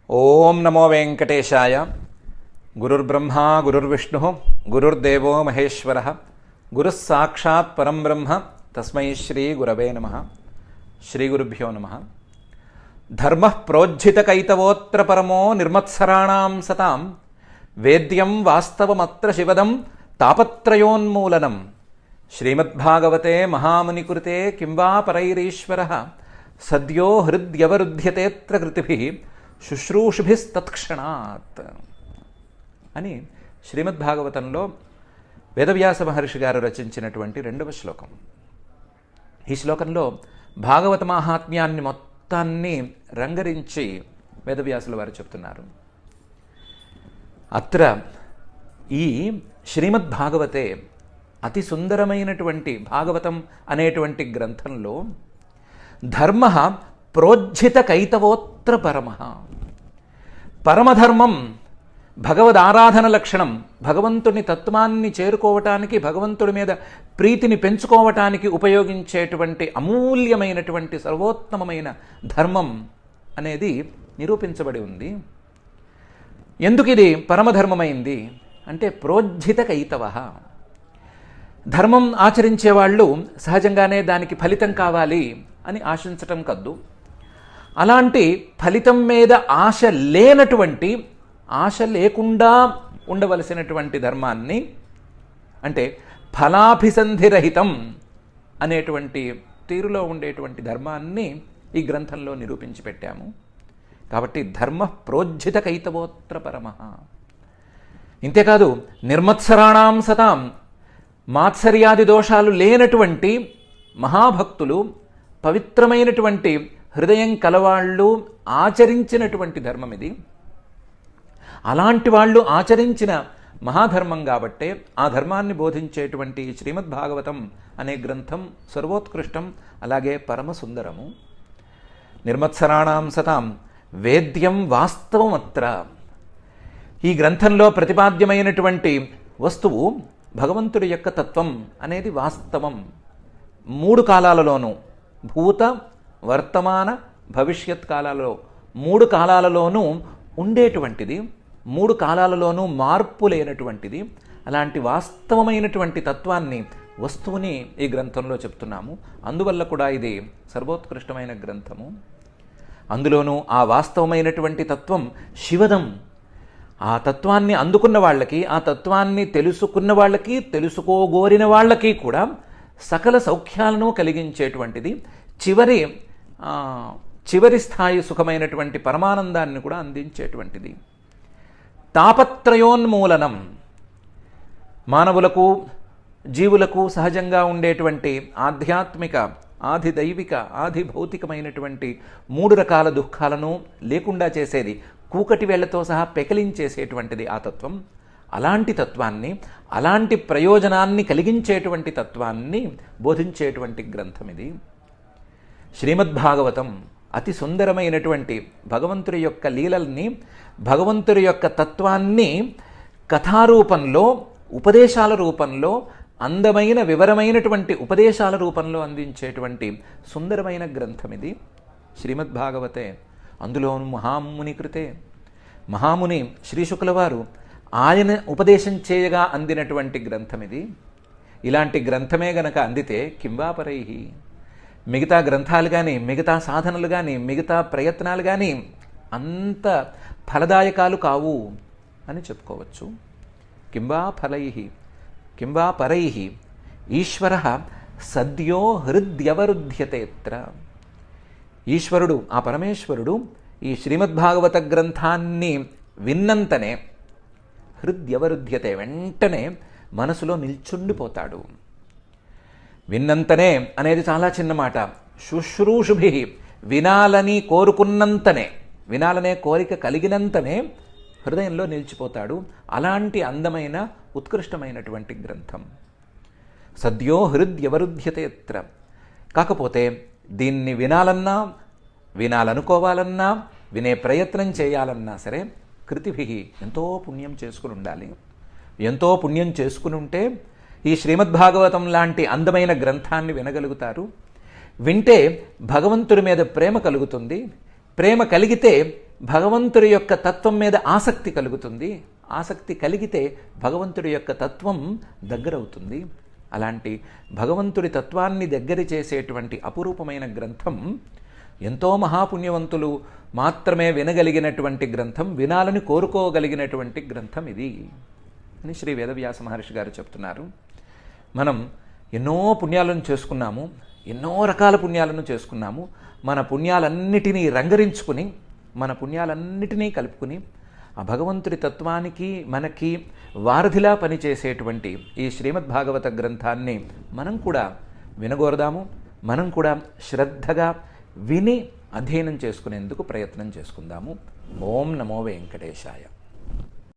ఓం నమో వెంకటేశాయ. గురుర్బ్రహ్మ గురుర్విష్ణు గురుర్దేవో మహేశ్వర గురుః సాక్షాత్ పరం బ్రహ్మ తస్మై శ్రీ గురవే నమః. శ్రీ గురుభ్యో నమః. ధర్మః ప్రోజ్జితకైతవోత్ర పరమో నిర్మత్సరాణాం సతాం వేద్యం వాస్తవమత్ర శివదం తాపత్రయోన్మూలనం. శ్రీమద్భాగవతే మహామునికృతే కిం వా పరైరీశ్వరః సద్యో హృద్యవరుధ్యతేత్ర కృతిభిః శుశ్రూషుభిస్తత్క్షణాత్ అని శ్రీమద్భాగవతంలో వేదవ్యాస మహర్షి గారు రచించినటువంటి 2వ శ్లోకం. ఈ శ్లోకంలో భాగవత మాహాత్మ్యాన్ని మొత్తాన్ని రంగరించి వేదవ్యాసుల వారు చెప్తున్నారు. అత్ర ఈ శ్రీమద్భాగవతే అతి సుందరమైనటువంటి భాగవతం అనేటువంటి గ్రంథంలో ధర్మ ప్రోజ్జిత కైతవోత్ర పరమ, పరమధర్మం భగవదారాధన లక్షణం, భగవంతుని తత్వాన్ని చేరుకోవటానికి, భగవంతుడి మీద ప్రీతిని పెంచుకోవటానికి ఉపయోగించేటువంటి అమూల్యమైనటువంటి సర్వోత్తమమైన ధర్మం అనేది నిరూపించబడి ఉంది. ఎందుకు ఇది పరమధర్మమైంది అంటే ప్రోజ్జిత కైతవ. ధర్మం ఆచరించే వాళ్ళు సహజంగానే దానికి ఫలితం కావాలి అని ఆశించటం కద్దు. అలాంటి ఫలితం మీద ఆశ లేనటువంటి, ఆశ లేకుండా ఉండవలసినటువంటి ధర్మాన్ని, అంటే ఫలాభిసంధిరహితం అనేటువంటి తీరులో ఉండేటువంటి ధర్మాన్ని ఈ గ్రంథంలో నిరూపించి పెట్టాము. కాబట్టి ధర్మ ప్రోజ్జిత కైతవోత్ర పరమ. ఇంతేకాదు నిర్మత్సరాణాం సతాం, మాత్సర్యాది దోషాలు లేనటువంటి మహాభక్తులు, పవిత్రమైనటువంటి హృదయం కలవాళ్ళు ఆచరించినటువంటి ధర్మం ఇది. అలాంటి వాళ్ళు ఆచరించిన మహాధర్మం కాబట్టే ఆ ధర్మాన్ని బోధించేటువంటి శ్రీమద్భాగవతం అనే గ్రంథం సర్వోత్కృష్టం, అలాగే పరమసుందరము. నిర్మత్సరాణాం సతాం వేద్యం వాస్తవమత్ర. ఈ గ్రంథంలో ప్రతిపాద్యమైనటువంటి వస్తువు భగవంతుడి యొక్క తత్వం అనేది వాస్తవం. 3 కాలాలలోనూ, భూత వర్తమాన భవిష్యత్ కాలాలలో 3 కాలాలలోనూ ఉండేటువంటిది, 3 కాలాలలోనూ మార్పు లేనటువంటిది. అలాంటి వాస్తవమైనటువంటి తత్వాన్ని, వస్తువుని ఈ గ్రంథంలో చెప్తున్నాము. అందువల్ల కూడా ఇది సర్వోత్కృష్టమైన గ్రంథము. అందులోనూ ఆ వాస్తవమైనటువంటి తత్వం శివదం. ఆ తత్వాన్ని అందుకున్న వాళ్ళకి, ఆ తత్వాన్ని తెలుసుకున్న వాళ్ళకి, తెలుసుకోగోరిన వాళ్ళకి కూడా సకల సౌఖ్యాలను కలిగించేటువంటిది, చివరి స్థాయి సుఖమైనటువంటి పరమానందాన్ని కూడా అందించేటువంటిది. తాపత్రయోన్మూలనం. మానవులకు, జీవులకు సహజంగా ఉండేటువంటి ఆధ్యాత్మిక, ఆధిదైవిక, ఆధిభౌతికమైనటువంటి 3 రకాల దుఃఖాలను లేకుండా చేసేది, కూకటి వేళ్లతో సహా పెకిలించేసేటువంటిది ఆ తత్వం. అలాంటి తత్వాన్ని, అలాంటి ప్రయోజనాన్ని కలిగించేటువంటి తత్వాన్ని బోధించేటువంటి గ్రంథం ఇది. శ్రీమద్భాగవతం అతి సుందరమైనటువంటి భగవంతుడి యొక్క లీలల్ని, భగవంతుడి యొక్క తత్వాన్ని కథారూపంలో, ఉపదేశాల రూపంలో, అందమైన వివరమైనటువంటి ఉపదేశాల రూపంలో అందించేటువంటి సుందరమైన గ్రంథం ఇది శ్రీమద్భాగవతే. అందులోను మహాముని కృతే, మహాముని శ్రీశుకుల వారు ఆయన ఉపదేశం చేయగా అందినటువంటి గ్రంథం ఇది. ఇలాంటి గ్రంథమే గనక అందితే కింవాపరై, మిగతా గ్రంథాలు కానీ, మిగతా సాధనలు కానీ, మిగతా ప్రయత్నాలు కానీ అంత ఫలదాయకాలు కావు అని చెప్పుకోవచ్చు. కింవా ఫలై కింవా పరై ఈశ్వర సద్యో హృద్యవరుధ్యతేత్ర. ఈశ్వరుడు, ఆ పరమేశ్వరుడు ఈ శ్రీమద్భాగవత గ్రంథాన్ని విన్నంతనే హృద్యవరుధ్యతే, వెంటనే మనసులో నిల్చుండిపోతాడు. విన్నంతనే అనేది చాలా చిన్న మాట. శుశ్రూషుభి, వినాలని కోరుకున్నంతనే, వినాలనే కోరిక కలిగినంతనే హృదయంలో నిలిచిపోతాడు. అలాంటి అందమైన ఉత్కృష్టమైనటువంటి గ్రంథం సద్యో హృద్యవరుధ్యతేత్ర. కాకపోతే దీన్ని వినాలన్నా, వినాలనుకోవాలన్నా, వినే ప్రయత్నం చేయాలన్నా సరే కృతిభి ఎంతో పుణ్యం చేసుకుని ఉండాలి. ఎంతో పుణ్యం చేసుకుని ఉంటే ఈ శ్రీమద్భాగవతం లాంటి అందమైన గ్రంథాన్ని వినగలుగుతారు. వింటే భగవంతుడి మీద ప్రేమ కలుగుతుంది. ప్రేమ కలిగితే భగవంతుడి యొక్క తత్వం మీద ఆసక్తి కలుగుతుంది. ఆసక్తి కలిగితే భగవంతుడి యొక్క తత్వం దగ్గరవుతుంది. అలాంటి భగవంతుడి తత్వాన్ని దగ్గర చేసేటువంటి అపురూపమైన గ్రంథం, ఎంతో మహాపుణ్యవంతులు మాత్రమే వినగలిగినటువంటి గ్రంథం, వినాలని కోరుకోగలిగినటువంటి గ్రంథం ఇది అని శ్రీ వేదవ్యాస మహర్షి గారు చెప్తున్నారు. మనం ఎన్నో పుణ్యాలను చేసుకున్నాము, ఎన్నో రకాల పుణ్యాలను చేసుకున్నాము. మన పుణ్యాలన్నిటినీ రంగరించుకుని, మన పుణ్యాలన్నిటినీ కలుపుకుని ఆ భగవంతుడి తత్వానికి మనకి వారధిలా పనిచేసేటువంటి ఈ శ్రీమద్భాగవత గ్రంథాన్ని మనం కూడా వినగోరదాము. మనం కూడా శ్రద్ధగా విని అధ్యయనం చేసుకునేందుకు ప్రయత్నం చేసుకుందాము. ఓం నమో వెంకటేశాయ.